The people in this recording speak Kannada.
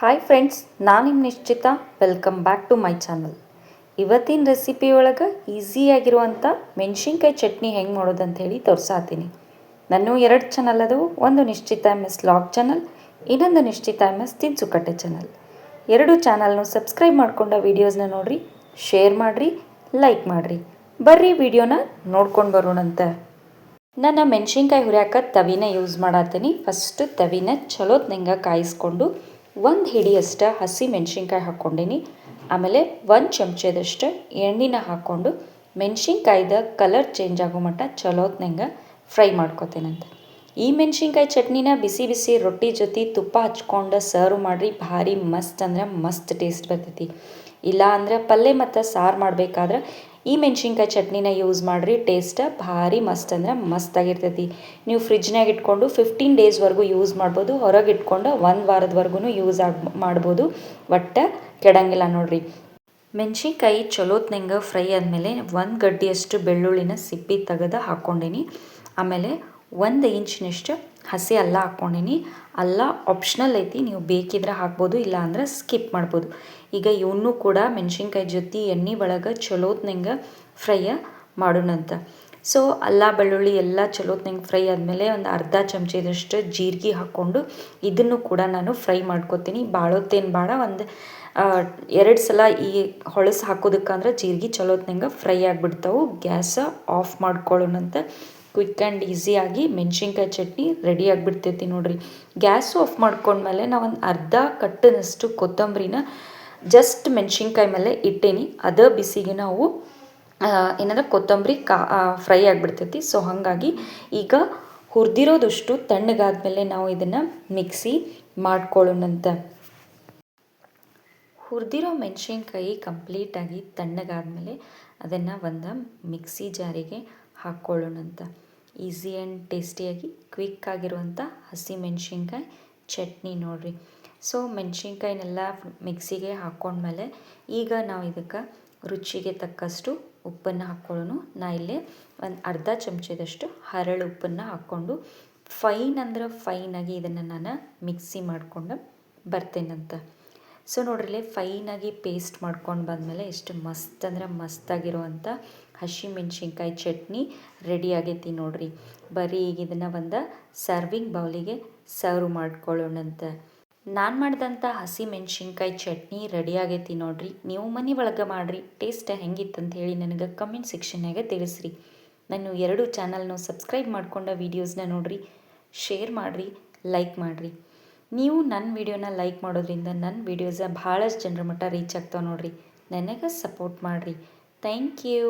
ಹಾಯ್ ಫ್ರೆಂಡ್ಸ್, ನಾನು ನಿಮ್ಮ ನಿಶ್ಚಿತ. Welcome back to my channel. ಇವತ್ತಿನ ರೆಸಿಪಿ ಒಳಗೆ ಈಸಿಯಾಗಿರುವಂಥ ಮೆಣಸಿನ್ಕಾಯಿ ಚಟ್ನಿ ಹೆಂಗೆ ಮಾಡೋದು ಅಂತ ಹೇಳಿ ತೋರಿಸಾತೀನಿ. ನಾನು 2 ಚಾನಲ್ ಅದು, ಒಂದು ನಿಶ್ಚಿತ MS ಲಾಗ್ ಚಾನಲ್, ಇನ್ನೊಂದು ನಿಶ್ಚಿತ MS ತಿನ್ಸುಕಟ್ಟೆ ಚಾನಲ್. 2 ಚಾನಲ್ನು ಸಬ್ಸ್ಕ್ರೈಬ್ ಮಾಡ್ಕೊಂಡ ವೀಡಿಯೋಸ್ನ ನೋಡಿರಿ, ಶೇರ್ ಮಾಡಿರಿ, ಲೈಕ್ ಮಾಡಿರಿ. ಬರ್ರಿ ವಿಡಿಯೋನ ನೋಡ್ಕೊಂಡು ಬರೋಣಂತ. ನಾನು ಮೆಣಸಿನ್ಕಾಯಿ ಹುರಿಯಾಕ ತವಿನ ಯೂಸ್ ಮಾಡತ್ತೀನಿ. ಫಸ್ಟ್ ತವಿನ ಚಲೋತ್ನಂಗೆ ಕಾಯಿಸ್ಕೊಂಡು 1 ಹಿಡಿಯಷ್ಟು ಹಸಿ ಮೆಣಸಿನ್ಕಾಯಿ ಹಾಕ್ಕೊಂಡೀನಿ. ಆಮೇಲೆ 1 ಚಮಚದಷ್ಟು ಎಣ್ಣೆನ ಹಾಕ್ಕೊಂಡು ಮೆಣಸಿನ್ಕಾಯ್ದ ಕಲರ್ ಚೇಂಜ್ ಆಗೋ ಮಟ್ಟ ಚಲೋತ್ನಂಗೆ ಫ್ರೈ ಮಾಡ್ಕೊತೇನಂತ. ಈ ಮೆಣಸಿನ್ಕಾಯಿ ಚಟ್ನಿನ ಬಿಸಿ ಬಿಸಿ ರೊಟ್ಟಿ ಜೊತೆ ತುಪ್ಪ ಹಚ್ಕೊಂಡು ಸರ್ವ್ ಮಾಡಿರಿ. ಭಾರಿ ಮಸ್ತ್ ಅಂದ್ರೆ ಮಸ್ತ್ ಟೇಸ್ಟ್ ಬರ್ತೈತಿ. ಇಲ್ಲ ಅಂದ್ರೆ ಪಲ್ಯ ಮತ್ತು ಸಾರು ಮಾಡಬೇಕಾದ್ರೆ ಈ ಮೆಣಸಿನ್ಕಾಯಿ ಚಟ್ನಿನ ಯೂಸ್ ಮಾಡಿರಿ. ಟೇಸ್ಟ್ ಭಾರಿ ಮಸ್ತ್ ಅಂದ್ರೆ ಮಸ್ತಾಗಿರ್ತೈತಿ. ನೀವು ಫ್ರಿಜ್ನಾಗ ಇಟ್ಕೊಂಡು 15 ಡೇಸ್ವರೆಗೂ ಯೂಸ್ ಮಾಡ್ಬೋದು. ಹೊರಗೆ ಇಟ್ಕೊಂಡು 1 ವಾರದವರೆಗೂ ಯೂಸ್ ಮಾಡ್ಬೋದು. ಒಟ್ಟು ಕೆಡಂಗಿಲ್ಲ ನೋಡ್ರಿ. ಮೆಣಸಿನ್ಕಾಯಿ ಚಲೋತ್ನಂಗೆ ಫ್ರೈ ಆದಮೇಲೆ 1 ಗಡ್ಡೆಯಷ್ಟು ಬೆಳ್ಳುಳ್ಳಿನ ಸಿಪ್ಪಿ ತೆಗೆದು ಹಾಕ್ಕೊಂಡೀನಿ. ಆಮೇಲೆ 1 ಇಂಚಿನಷ್ಟು ಹಸಿ ಅಲ್ಲ ಹಾಕ್ಕೊಂಡೀನಿ. ಅಲ್ಲ ಆಪ್ಷನಲ್ ಐತಿ, ನೀವು ಬೇಕಿದ್ರೆ ಹಾಕ್ಬೋದು, ಇಲ್ಲ ಅಂದ್ರೆ ಸ್ಕಿಪ್ ಮಾಡ್ಬೋದು. ಈಗ ಇವನ್ನೂ ಕೂಡ ಮೆಣಸಿನ್ಕಾಯಿ ಜೊತೆ ಎಣ್ಣೆ ಒಳಗೆ ಚಲೋತ್ನಂಗೆ ಫ್ರೈ ಮಾಡೋಣಂತ. ಸೊ ಅಲ್ಲ ಬೆಳ್ಳುಳ್ಳಿ ಎಲ್ಲ ಚಲೋತ್ನಂಗೆ ಫ್ರೈ ಆದಮೇಲೆ ಒಂದು ಅರ್ಧ ಚಮಚದಷ್ಟು ಜೀರಿಗೆ ಹಾಕ್ಕೊಂಡು ಇದನ್ನು ಕೂಡ ನಾನು ಫ್ರೈ ಮಾಡ್ಕೊತೀನಿ. ಬಾಳೋತ್ತೇನು ಬೇಡ, ಒಂದು 2 ಸಲ ಈ ಹೊಳಸು ಹಾಕೋದಕ್ಕಂದ್ರೆ ಜೀರಿಗೆ ಚಲೋತ್ನಂಗೆ ಫ್ರೈ ಆಗಿಬಿಡ್ತಾವೆ. ಗ್ಯಾಸ ಆಫ್ ಮಾಡ್ಕೊಳ್ಳೋಣಂತ. ಕ್ವಿಕ್ ಆ್ಯಂಡ್ ಈಸಿಯಾಗಿ ಮೆಣಸಿನ್ಕಾಯಿ ಚಟ್ನಿ ರೆಡಿ ಆಗಿಬಿಡ್ತೈತಿ ನೋಡ್ರಿ. ಗ್ಯಾಸು ಆಫ್ ಮಾಡ್ಕೊಂಡ್ಮೇಲೆ ನಾವು ಒಂದು ಅರ್ಧ ಕಟ್ಟಿನಷ್ಟು ಕೊತ್ತಂಬರಿನ ಜಸ್ಟ್ ಮೆಣಸಿನ್ಕಾಯಿ ಮೇಲೆ ಇಟ್ಟೇನಿ. ಅದೇ ಬಿಸಿಗೆ ನಾವು ಏನಂದ್ರೆ ಕೊತ್ತಂಬರಿ ಫ್ರೈ ಆಗಿಬಿಡ್ತೈತಿ. ಸೊ ಹಾಗಾಗಿ ಈಗ ಹುರಿದಿರೋದಷ್ಟು ತಣ್ಣಗಾದ್ಮೇಲೆ ನಾವು ಇದನ್ನು ಮಿಕ್ಸಿ ಮಾಡ್ಕೊಳ್ಳೋಣಂತ. ಹುರಿದಿರೋ ಮೆಣಸಿನ್ಕಾಯಿ ಕಂಪ್ಲೀಟಾಗಿ ತಣ್ಣಗಾದ್ಮೇಲೆ ಅದನ್ನು ಒಂದು ಮಿಕ್ಸಿ ಜಾರಿಗೆ ಹಾಕ್ಕೊಳ್ಳೋಣಂತ. ಈಸಿ ಆ್ಯಂಡ್ ಟೇಸ್ಟಿಯಾಗಿ ಕ್ವಿಕ್ ಆಗಿರುವಂಥ ಹಸಿ ಮೆಣಸಿನ್ಕಾಯಿ ಚಟ್ನಿ ನೋಡಿರಿ. ಸೊ ಮೆಣಸಿನ್ಕಾಯಿನೆಲ್ಲ ಮಿಕ್ಸಿಗೆ ಹಾಕ್ಕೊಂಡ್ಮೇಲೆ ಈಗ ನಾವು ಇದಕ್ಕೆ ರುಚಿಗೆ ತಕ್ಕಷ್ಟು ಉಪ್ಪನ್ನು ಹಾಕ್ಕೊಳ್ಳೋಣ. ನಾ ಇಲ್ಲೇ ಒಂದು ಅರ್ಧ ಚಮಚದಷ್ಟು ಹರಳು ಉಪ್ಪನ್ನು ಹಾಕ್ಕೊಂಡು ಫೈನ್ ಅಂದ್ರೆ ಫೈನಾಗಿ ಇದನ್ನು ನಾನು ಮಿಕ್ಸಿ ಮಾಡ್ಕೊಂಡು ಬರ್ತೇನಂತ. ಸೊ ನೋಡ್ರಿಲ್ಲೇ ಫೈನಾಗಿ ಪೇಸ್ಟ್ ಮಾಡ್ಕೊಂಡು ಬಂದಮೇಲೆ ಎಷ್ಟು ಮಸ್ತ್ ಅಂದ್ರೆ ಮಸ್ತಾಗಿರುವಂಥ ಹಸಿ ಮೆಣಸಿನ್ಕಾಯಿ ಚಟ್ನಿ ರೆಡಿ ಆಗೈತಿ ನೋಡ್ರಿ. ಬರೀ ಈಗ ಇದನ್ನು ಒಂದು ಸರ್ವಿಂಗ್ ಬೌಲಿಗೆ ಸರ್ವ್ ಮಾಡ್ಕೊಳ್ಳೋಣಂತ. ನಾನು ಮಾಡಿದಂಥ ಹಸಿ ಮೆಣಸಿನ್ಕಾಯಿ ಚಟ್ನಿ ರೆಡಿ ಆಗೈತಿ ನೋಡ್ರಿ. ನೀವು ಮನೆ ಒಳಗೆ ಮಾಡಿರಿ. ಟೇಸ್ಟ್ ಹೆಂಗಿತ್ತಂತ ಹೇಳಿ ನನಗೆ ಕಮೆಂಟ್ ಸೆಕ್ಷನ್ನಾಗ ತಿಳಿಸ್ರಿ. ನಾನು 2 ಚಾನಲ್ನು ಸಬ್ಸ್ಕ್ರೈಬ್ ಮಾಡ್ಕೊಂಡ ವೀಡಿಯೋಸ್ನ ನೋಡಿರಿ, ಶೇರ್ ಮಾಡಿರಿ, ಲೈಕ್ ಮಾಡಿರಿ. ನೀವು ನನ್ನ ವೀಡಿಯೋನ ಲೈಕ್ ಮಾಡೋದ್ರಿಂದ ನನ್ನ ವೀಡಿಯೋಸ ಭಾಳಷ್ಟು ಜನರ ಮಟ್ಟ ರೀಚ್ ಆಗ್ತಾವೆ ನೋಡ್ರಿ. ನನಗೆ ಸಪೋರ್ಟ್ ಮಾಡಿರಿ. Thank you.